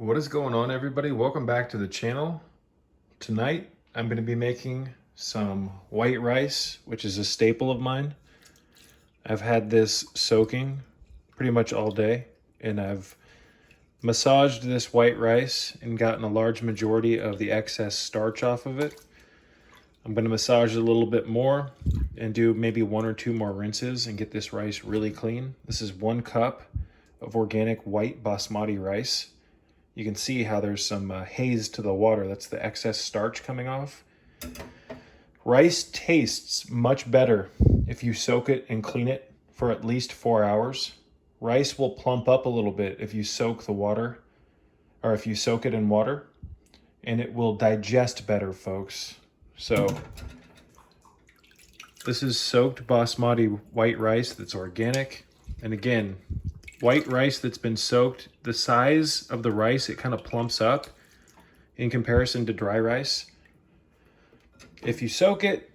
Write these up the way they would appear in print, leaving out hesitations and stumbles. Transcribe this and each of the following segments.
What is going on, everybody? Welcome back to the channel. Tonight I'm going to be making some white rice, which is a staple of mine. I've had this soaking pretty much all day, and I've massaged this white rice and gotten a large majority of the excess starch off of it. I'm going to massage it a little bit more and do maybe 1 or 2 more rinses and get this rice really clean. This is 1 cup of organic white basmati rice. You can see how there's some haze to the water. That's the excess starch coming off. Rice tastes much better if you soak it and clean it for at least 4 hours. Rice will plump up a little bit if you soak the water, or if you soak it in water, and it will digest better, folks. So this is soaked basmati white rice that's organic. And again, white rice that's been soaked, the size of the rice, it kind of plumps up in comparison to dry rice. If you soak it,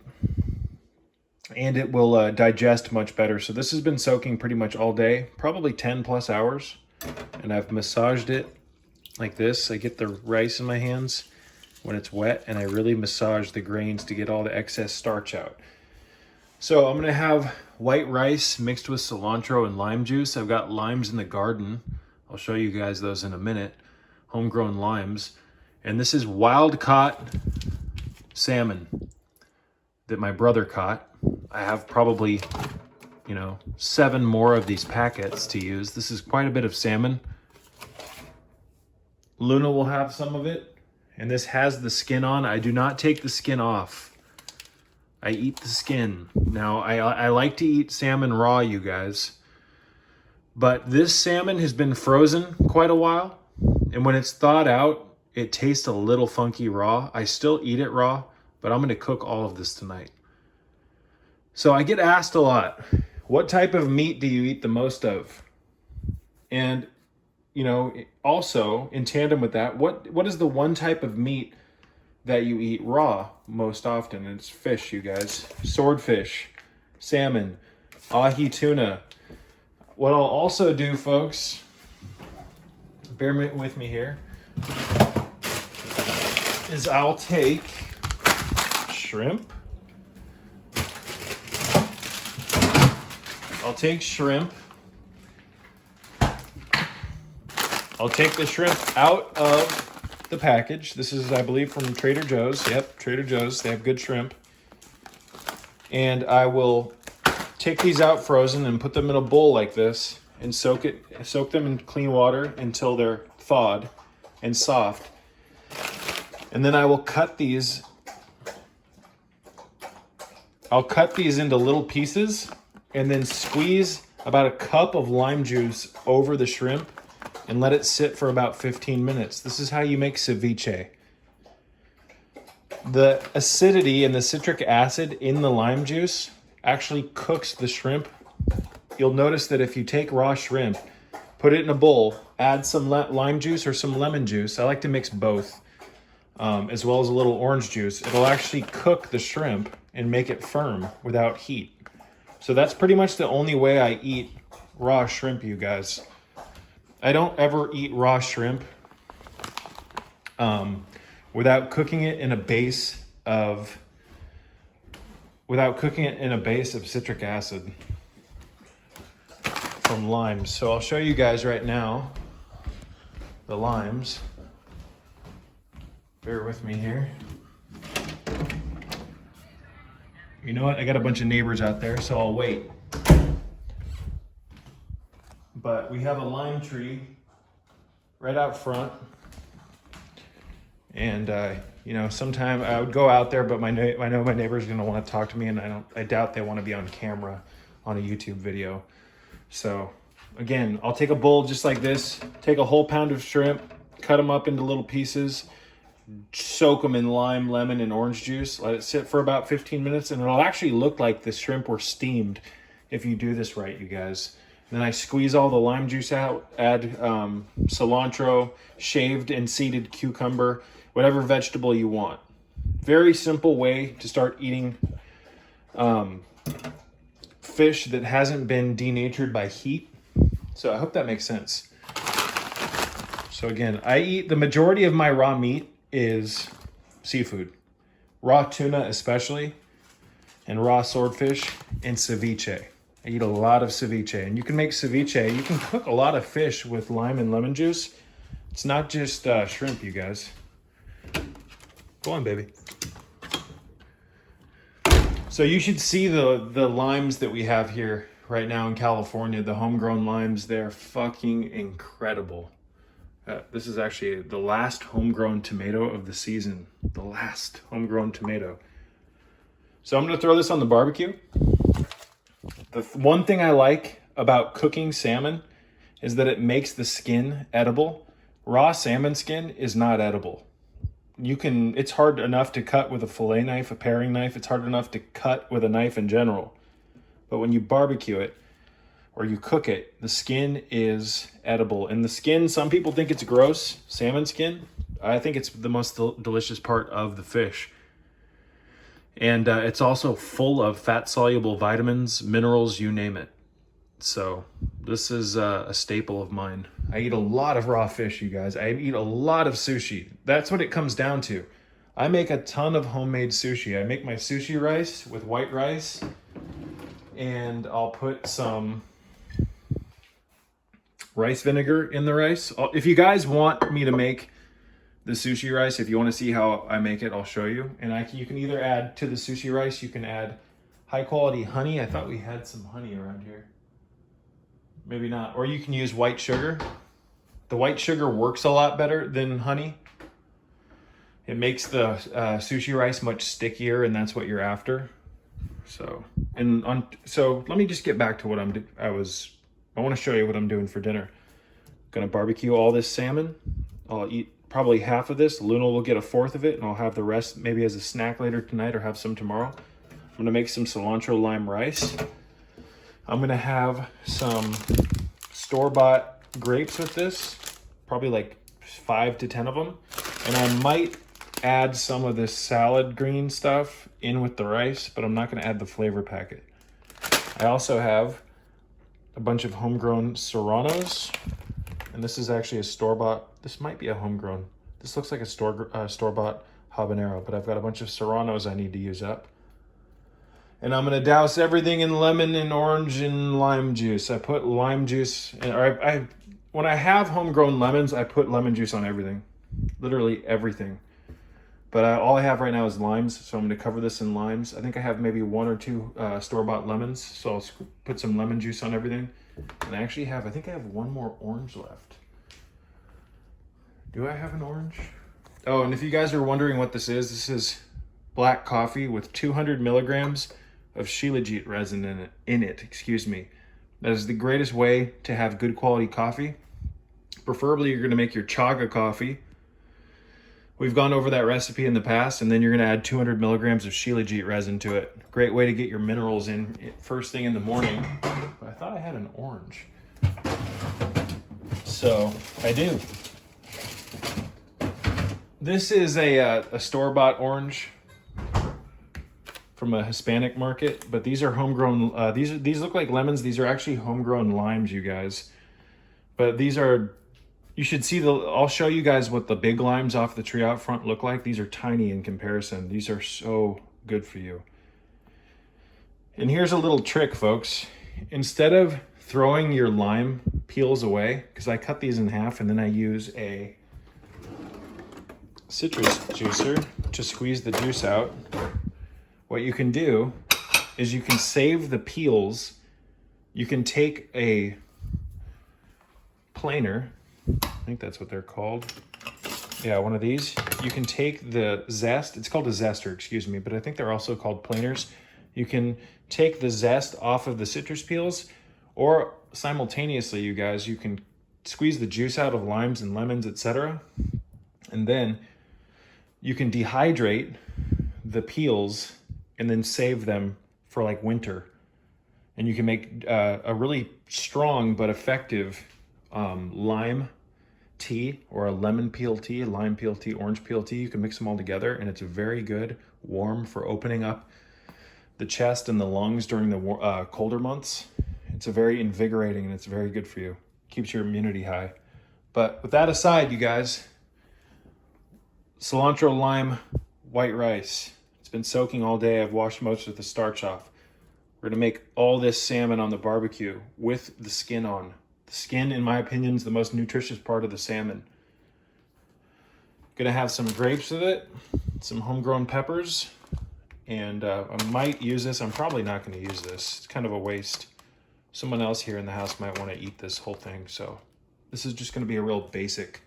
and it will digest much better. So this has been soaking pretty much all day, probably 10 plus hours. And I've massaged it like this. I get the rice in my hands when it's wet, and I really massage the grains to get all the excess starch out. So I'm gonna have white rice mixed with cilantro and lime juice. I've got limes in the garden. I'll show you guys those in a minute. Homegrown limes. And this is wild caught salmon that my brother caught. I have probably, 7 more of these packets to use. This is quite a bit of salmon. Luna will have some of it. And this has the skin on. I do not take the skin off. I eat the skin. Now, I like to eat salmon raw, you guys. But this salmon has been frozen quite a while. And when it's thawed out, it tastes a little funky raw. I still eat it raw, but I'm going to cook all of this tonight. So I get asked a lot, what type of meat do you eat the most of? And, also in tandem with that, what is the one type of meat that you eat raw most often? And it's fish, you guys. Swordfish, salmon, ahi tuna. What I'll also do, folks, bear with me here, is I'll take shrimp. I'll take the shrimp out of the package. This is, I believe, from Trader Joe's. Yep, Trader Joe's. They have good shrimp. And I will take these out frozen and put them in a bowl like this and soak them in clean water until they're thawed and soft. And then I will cut these. I'll cut these into little pieces and then squeeze about a cup of lime juice over the shrimp and let it sit for about 15 minutes. This is how you make ceviche. The acidity and the citric acid in the lime juice actually cooks the shrimp. You'll notice that if you take raw shrimp, put it in a bowl, add some lime juice or some lemon juice. I like to mix both, as well as a little orange juice. It'll actually cook the shrimp and make it firm without heat. So that's pretty much the only way I eat raw shrimp, you guys. I don't ever eat raw shrimp without cooking it in a base of citric acid from limes. So I'll show you guys right now the limes. Bear with me here. You know what? I got a bunch of neighbors out there, so I'll wait. But we have a lime tree right out front. And, sometime I would go out there, but I know my neighbor's going to want to talk to me, and I doubt they want to be on camera on a YouTube video. So, again, I'll take a bowl just like this, take a whole pound of shrimp, cut them up into little pieces, soak them in lime, lemon, and orange juice, let it sit for about 15 minutes, and it'll actually look like the shrimp were steamed if you do this right, you guys. Then I squeeze all the lime juice out, add cilantro, shaved and seeded cucumber, whatever vegetable you want. Very simple way to start eating fish that hasn't been denatured by heat. So I hope that makes sense. So So again, I eat, the majority of my raw meat is seafood. Raw tuna especially, and raw swordfish, and ceviche. I eat a lot of ceviche, and you can make ceviche. You can cook a lot of fish with lime and lemon juice. It's not just shrimp, you guys. Go on, baby. So you should see the limes that we have here right now in California, the homegrown limes. They're fucking incredible. This is actually the last homegrown tomato of the season. The last homegrown tomato. So I'm gonna throw this on the barbecue. The one thing I like about cooking salmon is that it makes the skin edible. Raw salmon skin is not edible. It's hard enough to cut with a fillet knife, a paring knife. It's hard enough to cut with a knife in general. But when you barbecue it or you cook it, the skin is edible. And the skin, some people think it's gross, salmon skin. I think it's the most delicious part of the fish. And it's also full of fat-soluble vitamins, minerals, you name it. So this is a staple of mine. I eat a lot of raw fish, you guys. I eat a lot of sushi. That's what it comes down to. I make a ton of homemade sushi. I make my sushi rice with white rice, and I'll put some rice vinegar in the rice. If you guys want me to make the sushi rice, if you want to see how I make it, I'll show you. And you can either add to the sushi rice, you can add high quality honey. I thought we had some honey around here. Maybe not. Or you can use white sugar. The white sugar works a lot better than honey. It makes the sushi rice much stickier, and that's what you're after. So let me just get back to what I want to show you what I'm doing for dinner. Gonna barbecue all this salmon. I'll eat probably half of this. Luna will get a fourth of it, and I'll have the rest maybe as a snack later tonight or have some tomorrow. I'm gonna make some cilantro lime rice. I'm gonna have some store-bought grapes with this, probably like 5 to 10 of them. And I might add some of this salad green stuff in with the rice, but I'm not gonna add the flavor packet. I also have a bunch of homegrown serranos. And this is actually a store-bought, this might be a homegrown. This looks like a store-bought habanero, but I've got a bunch of serranos I need to use up. And I'm gonna douse everything in lemon and orange and lime juice. I put lime juice, when I have homegrown lemons, I put lemon juice on everything. Literally everything. But all I have right now is limes, so I'm gonna cover this in limes. I think I have maybe 1 or 2 store-bought lemons, so I'll put some lemon juice on everything. And I think I have 1 more orange left. Do I have an orange? Oh, and if you guys are wondering what this is black coffee with 200 milligrams of shilajit resin in it. Excuse me. That is the greatest way to have good quality coffee. Preferably, you're gonna make your chaga coffee. We've gone over that recipe in the past, and then you're gonna add 200 milligrams of shilajit resin to it. Great way to get your minerals in first thing in the morning. But I thought I had an orange. So I do. This is a store-bought orange from a Hispanic market, but these are homegrown. These look like lemons. These are actually homegrown limes, you guys. But these are, you should see I'll show you guys what the big limes off the tree out front look like. These are tiny in comparison. These are so good for you. And here's a little trick, folks. Instead of throwing your lime peels away, because I cut these in half and then I use a citrus juicer to squeeze the juice out, what you can do is you can save the peels. You can take a planer, I think that's what they're called. Yeah, one of these. You can take the zest, it's called a zester, excuse me, but I think they're also called planers. You can take the zest off of the citrus peels, or simultaneously, you guys, you can squeeze the juice out of limes and lemons, etc. And then you can dehydrate the peels and then save them for like winter. And you can make a really strong but effective lime tea, or a lemon peel tea, a lime peel tea, orange peel tea. You can mix them all together, and it's very good, warm for opening up the chest and the lungs during the colder months. It's a very invigorating, and it's very good for you. Keeps your immunity high. But with that aside, you guys, cilantro lime white rice. It's been soaking all day. I've washed most of the starch off. We're gonna make all this salmon on the barbecue with the skin on. The skin, in my opinion, is the most nutritious part of the salmon. Gonna have some grapes with it, some homegrown peppers, and I might use this. I'm probably not gonna use this. It's kind of a waste. Someone else here in the house might wanna eat this whole thing, so this is just gonna be a real basic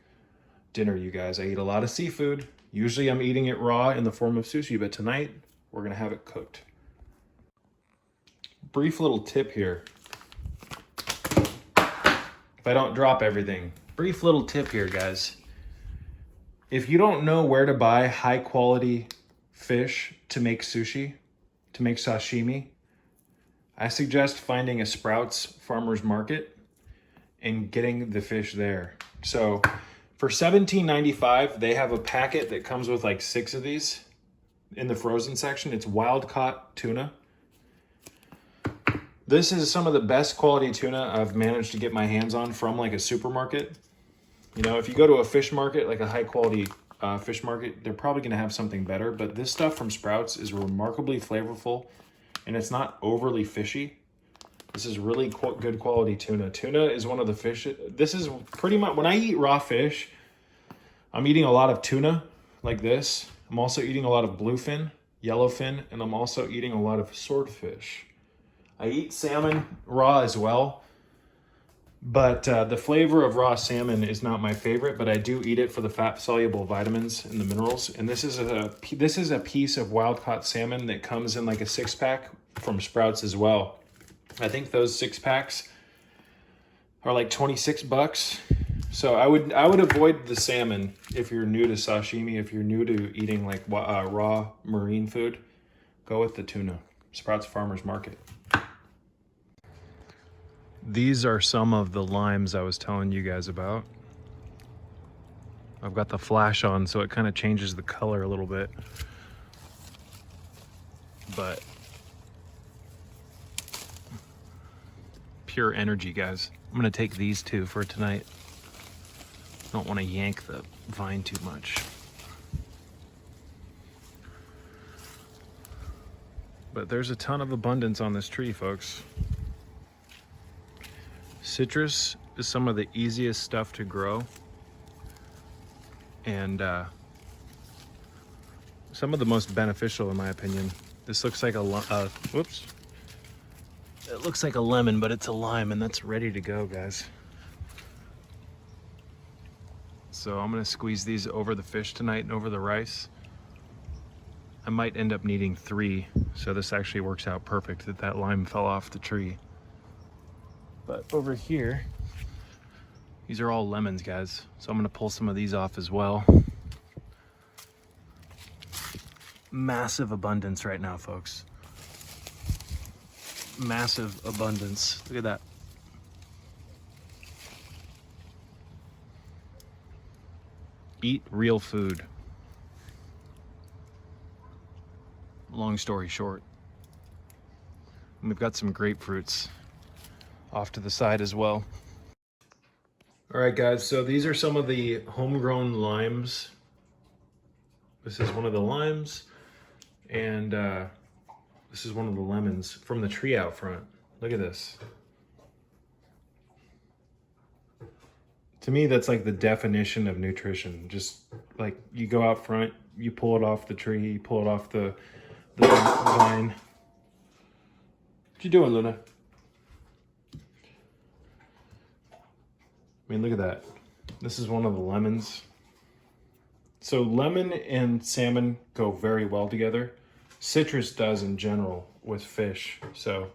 dinner, you guys. I eat a lot of seafood. Usually I'm eating it raw in the form of sushi, but tonight we're gonna have it cooked. Brief little tip here. If I don't drop everything. Brief little tip here, guys. If you don't know where to buy high quality fish to make sushi, to make sashimi, I suggest finding a Sprouts Farmers Market and getting the fish there. So for $17.95, they have a packet that comes with like 6 of these in the frozen section. It's wild caught tuna. This is some of the best quality tuna I've managed to get my hands on from like a supermarket. You know, if you go to a fish market, like a high quality fish market, they're probably gonna have something better, but this stuff from Sprouts is remarkably flavorful and it's not overly fishy. This is really good quality tuna. Tuna is one of the fish. This is pretty much, when I eat raw fish, I'm eating a lot of tuna like this. I'm also eating a lot of bluefin, yellowfin, and I'm also eating a lot of swordfish. I eat salmon raw as well, but the flavor of raw salmon is not my favorite, but I do eat it for the fat-soluble vitamins and the minerals. And this is a piece of wild-caught salmon that comes in like a 6-pack from Sprouts as well. I think those 6-packs are like 26 bucks. So I would avoid the salmon if you're new to sashimi, if you're new to eating like raw marine food. Go with the tuna. Sprouts Farmers Market. These are some of the limes I was telling you guys about. I've got the flash on, so it kind of changes the color a little bit. But pure energy, guys. I'm gonna take these 2 for tonight. Don't want to yank the vine too much. But there's a ton of abundance on this tree, folks. Citrus is some of the easiest stuff to grow, and some of the most beneficial in my opinion. This looks like a whoops. It looks like a lemon, but it's a lime, and that's ready to go, guys. So I'm gonna squeeze these over the fish tonight and over the rice. I might end up needing 3, so this actually works out perfect that lime fell off the tree. But over here, these are all lemons, guys. So I'm gonna pull some of these off as well. Massive abundance right now, folks. Massive abundance. Look at that. Eat real food. Long story short. And we've got some grapefruits off to the side as well. All right, guys, so these are some of the homegrown limes. This is one of the limes, and this is one of the lemons from the tree out front. Look at this. To me, that's like the definition of nutrition. Just like you go out front, you pull it off the tree, you pull it off the vine. What you doing, Luna? I mean, look at that. This is one of the lemons. So lemon and salmon go very well together. Citrus does in general with fish. So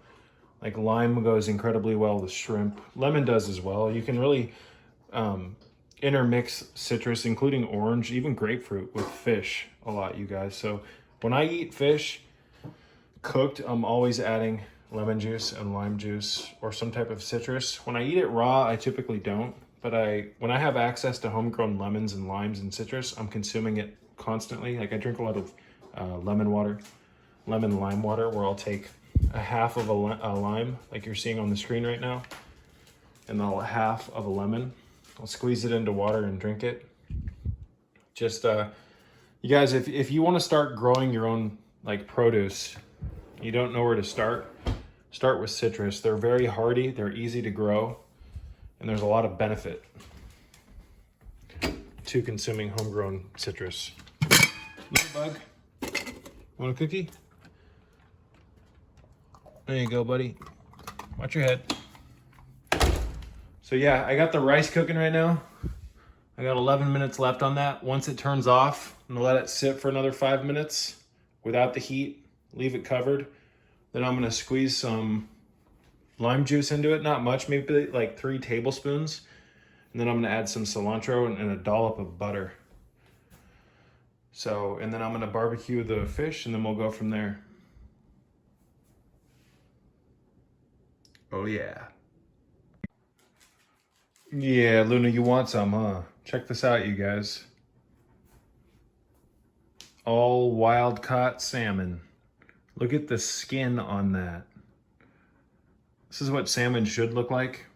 like lime goes incredibly well with shrimp. Lemon does as well. You can really intermix citrus, including orange, even grapefruit, with fish a lot, you guys. So when I eat fish cooked, I'm always adding lemon juice and lime juice or some type of citrus. When I eat it raw, I typically don't, but when I have access to homegrown lemons and limes and citrus, I'm consuming it constantly. Like I drink a lot of lemon lime water, where I'll take a half of a lime, like you're seeing on the screen right now, and then a half of a lemon, I'll squeeze it into water and drink it. Just, you guys, if you want to start growing your own like produce, you don't know where to start with citrus. They're very hardy, they're easy to grow, and there's a lot of benefit to consuming homegrown citrus. Little bug, want a cookie? There you go, buddy. Watch your head. So yeah, I got the rice cooking right now. I got 11 minutes left on that. Once it turns off, I'm gonna let it sit for another 5 minutes without the heat, leave it covered. Then I'm gonna squeeze some lime juice into it, not much, maybe like 3 tablespoons. And then I'm gonna add some cilantro and a dollop of butter. So, and then I'm gonna barbecue the fish and then we'll go from there. Oh yeah. Yeah, Luna, you want some, huh? Check this out, you guys. All wild caught salmon. Look at the skin on that. This is what salmon should look like.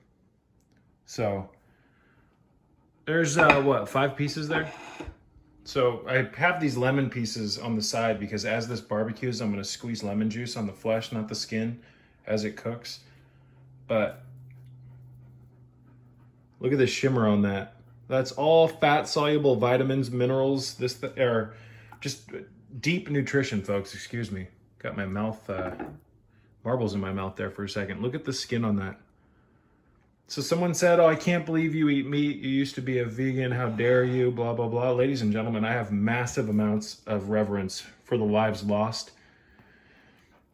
So, there's, what, 5 pieces there? So, I have these lemon pieces on the side because as this barbecues, I'm going to squeeze lemon juice on the flesh, not the skin, as it cooks. But look at the shimmer on that. That's all fat-soluble vitamins, minerals. This are just deep nutrition, folks. Excuse me. Got my mouth, marbles in my mouth there for a second. Look at the skin on that. So someone said, oh, I can't believe you eat meat. You used to be a vegan. How dare you? Blah, blah, blah. Ladies and gentlemen, I have massive amounts of reverence for the lives lost.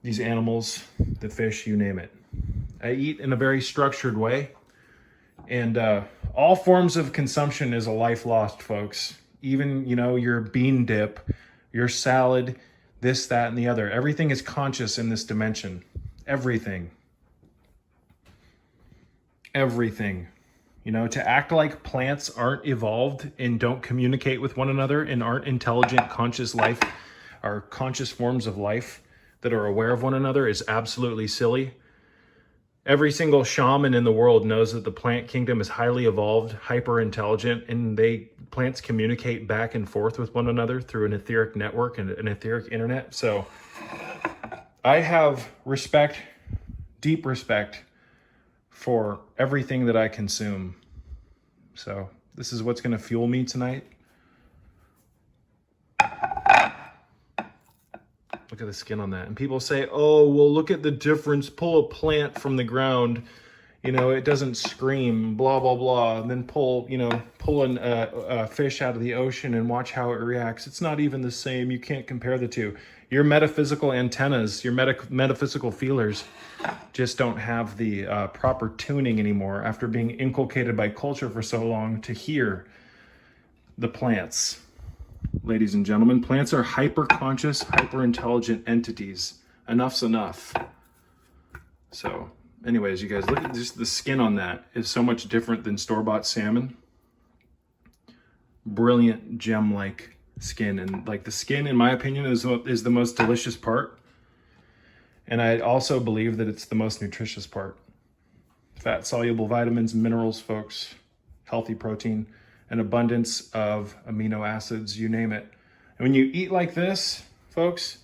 These animals, the fish, you name it. I eat in a very structured way. And all forms of consumption is a life lost, folks. Even, you know, your bean dip, your salad, this, that, and the other. Everything is conscious in this dimension. Everything. Everything. You know, to act like plants aren't evolved and don't communicate with one another and aren't intelligent, conscious life, or conscious forms of life that are aware of one another is absolutely silly. Every single shaman in the world knows that the plant kingdom is highly evolved, hyper intelligent, and plants communicate back and forth with one another through an etheric network and an etheric internet. So I have respect, deep respect for everything that I consume. So this is what's going to fuel me tonight. Look at the skin on that. And people say, oh, well, look at the difference. Pull a plant from the ground. You know, it doesn't scream, blah, blah, blah. And then pull a fish out of the ocean and watch how it reacts. It's not even the same. You can't compare the two. Your metaphysical antennas, your metaphysical feelers just don't have the proper tuning anymore after being inculcated by culture for so long to hear the plants. Ladies and gentlemen, plants are hyper-conscious, hyper-intelligent entities. Enough's enough. So, anyways, you guys, look at just the skin on that is so much different than store-bought salmon. Brilliant gem-like skin. And like the skin, in my opinion, is the most delicious part. And I also believe that it's the most nutritious part. Fat-soluble vitamins, minerals, folks, healthy protein, an abundance of amino acids, you name it. And when you eat like this, folks,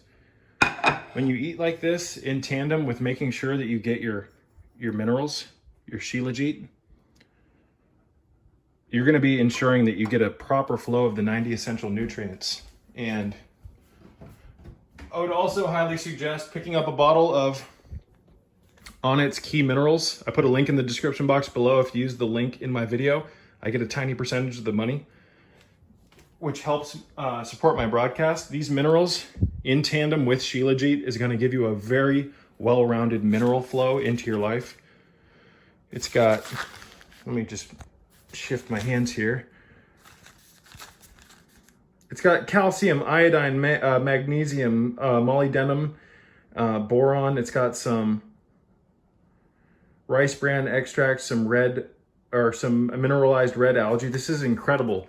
when you eat like this in tandem with making sure that you get your minerals, your shilajit, you're going to be ensuring that you get a proper flow of the 90 essential nutrients. And I would also highly suggest picking up a bottle of Onnit's Key Minerals. I put a link in the description box below. If you use the link in my video, I get a tiny percentage of the money, which helps support my broadcast. These minerals in tandem with shilajit is going to give you a very well-rounded mineral flow into your life. It's got, let me just shift my hands here. It's got calcium, iodine, magnesium, molybdenum, boron. It's got some rice bran extract, some mineralized red algae. This is incredible.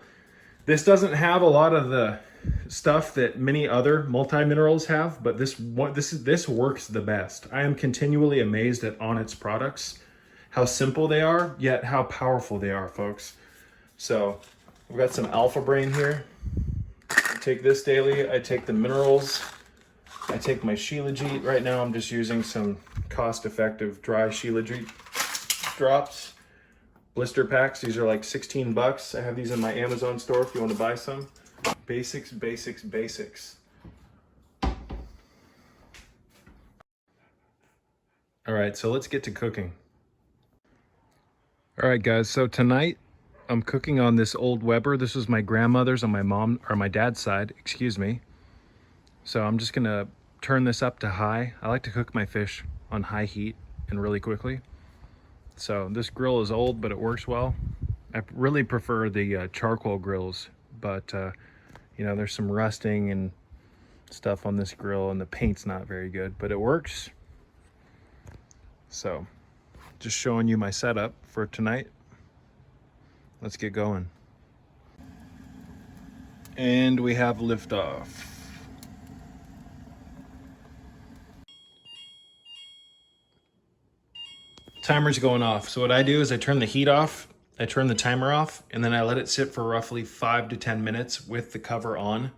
This doesn't have a lot of the stuff that many other multi-minerals have, but this works the best. I am continually amazed at Onnit's products, how simple they are, yet how powerful they are, folks. So we've got some Alpha Brain here. I take this daily. I take the minerals. I take my shilajit. Right now I'm just using some cost-effective dry shilajit drops. Blister packs. These are like 16 bucks. I have these in my Amazon store if you want to buy some. Basics, basics, basics. All right, so let's get to cooking. All right, guys, so tonight I'm cooking on this old Weber. This was my grandmother's on my mom or my dad's side, excuse me. So I'm just gonna turn this up to high. I like to cook my fish on high heat and really quickly. So this grill is old, but it works well. I really prefer the charcoal grills, but you know, there's some rusting and stuff on this grill and the paint's not very good, but it works. So just showing you my setup for tonight. Let's get going. And we have liftoff. Timer's going off. So what I do is I turn the heat off, I turn the timer off, and then I let it sit for roughly 5 to 10 minutes with the cover on.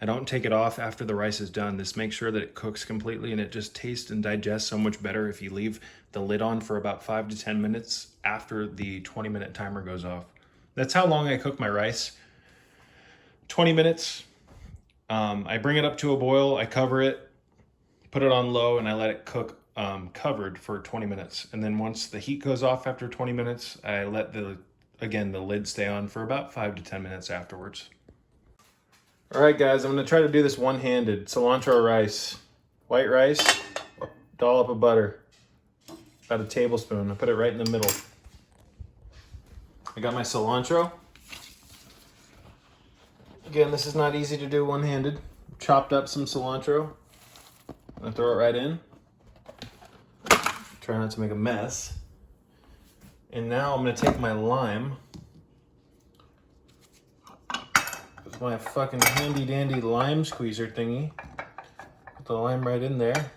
I don't take it off after the rice is done. This makes sure that it cooks completely, and it just tastes and digests so much better if you leave the lid on for about 5 to 10 minutes after the 20-minute timer goes off. That's how long I cook my rice. 20 minutes. I bring it up to a boil, I cover it, put it on low, and I let it cook covered for 20 minutes. And then once the heat goes off after 20 minutes, I let the lid stay on for about 5 to 10 minutes afterwards. All right, guys, I'm gonna try to do this one-handed. Cilantro rice, white rice, dollop of butter, about a tablespoon. I put it right in the middle. I got my cilantro. Again, this is not easy to do one-handed. Chopped up some cilantro. I'm gonna throw it right in. Try not to make a mess. And now I'm gonna take my lime. My fucking handy dandy lime squeezer thingy. Put the lime right in there.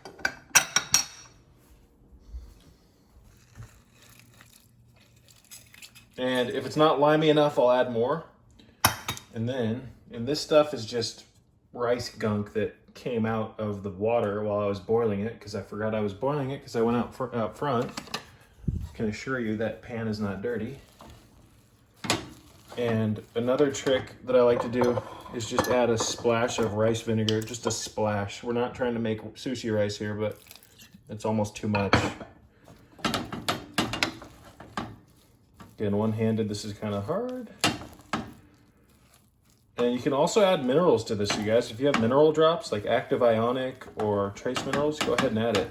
And if it's not limey enough, I'll add more. And this stuff is just rice gunk that came out of the water while I was boiling it, because I forgot I was boiling it because I went out front. I can assure you that pan is not dirty. And another trick that I like to do is just add a splash of rice vinegar, just a splash. We're not trying to make sushi rice here, but it's almost too much. Again, one-handed, this is kind of hard. And you can also add minerals to this, you guys. If you have mineral drops, like active ionic or trace minerals, go ahead and add it.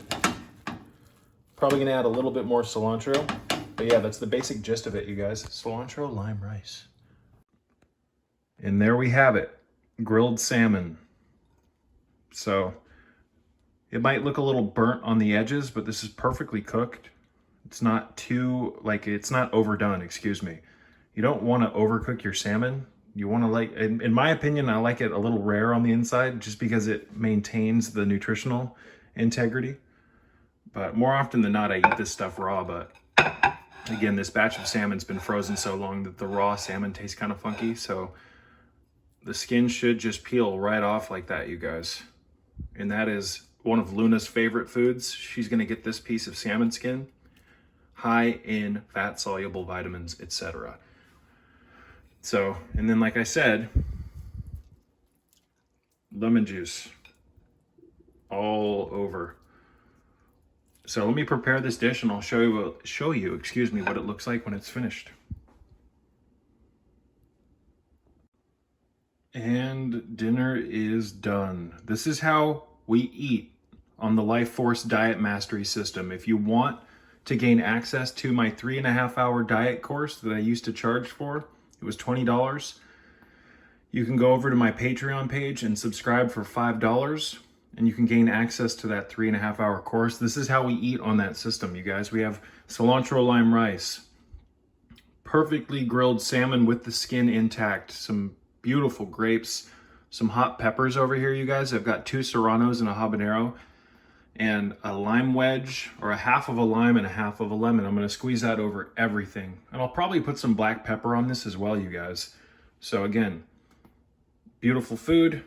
Probably gonna add a little bit more cilantro. But yeah, that's the basic gist of it, you guys. Cilantro lime rice. And there we have it, grilled salmon. So it might look a little burnt on the edges, but this is perfectly cooked. It's not too, it's not overdone, excuse me. You don't want to overcook your salmon. You want to in my opinion, I like it a little rare on the inside just because it maintains the nutritional integrity. But more often than not, I eat this stuff raw, but again, this batch of salmon's been frozen so long that the raw salmon tastes kind of funky, so the skin should just peel right off like that, you guys. And that is one of Luna's favorite foods. She's gonna get this piece of salmon skin, high in fat-soluble vitamins, etc. So, and then like I said, lemon juice all over. So let me prepare this dish and I'll show you, what it looks like when it's finished. And dinner is done. This is how we eat on the Life Force Diet Mastery System. If you want to gain access to my 3.5-hour diet course that I used to charge for, it was $20. You can go over to my Patreon page and subscribe for $5, and you can gain access to that 3.5-hour course. This is how we eat on that system, you guys. We have cilantro lime rice, perfectly grilled salmon with the skin intact, some beautiful grapes, some hot peppers over here, you guys. I've got 2 serranos and a habanero. and a lime wedge, or a half of a lime and a half of a lemon. I'm gonna squeeze that over everything. And I'll probably put some black pepper on this as well, you guys. So again, beautiful food.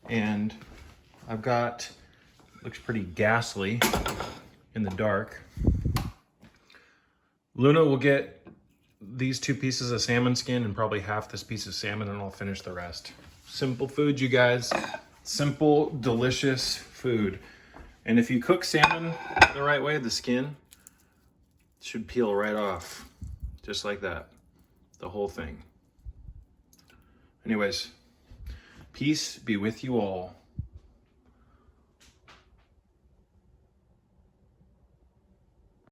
And I've got, looks pretty ghastly in the dark. Luna will get these 2 pieces of salmon skin and probably half this piece of salmon, and I'll finish the rest. Simple food, you guys. Simple, delicious food. And if you cook salmon the right way, the skin should peel right off. Just like that. The whole thing. Anyways, peace be with you all.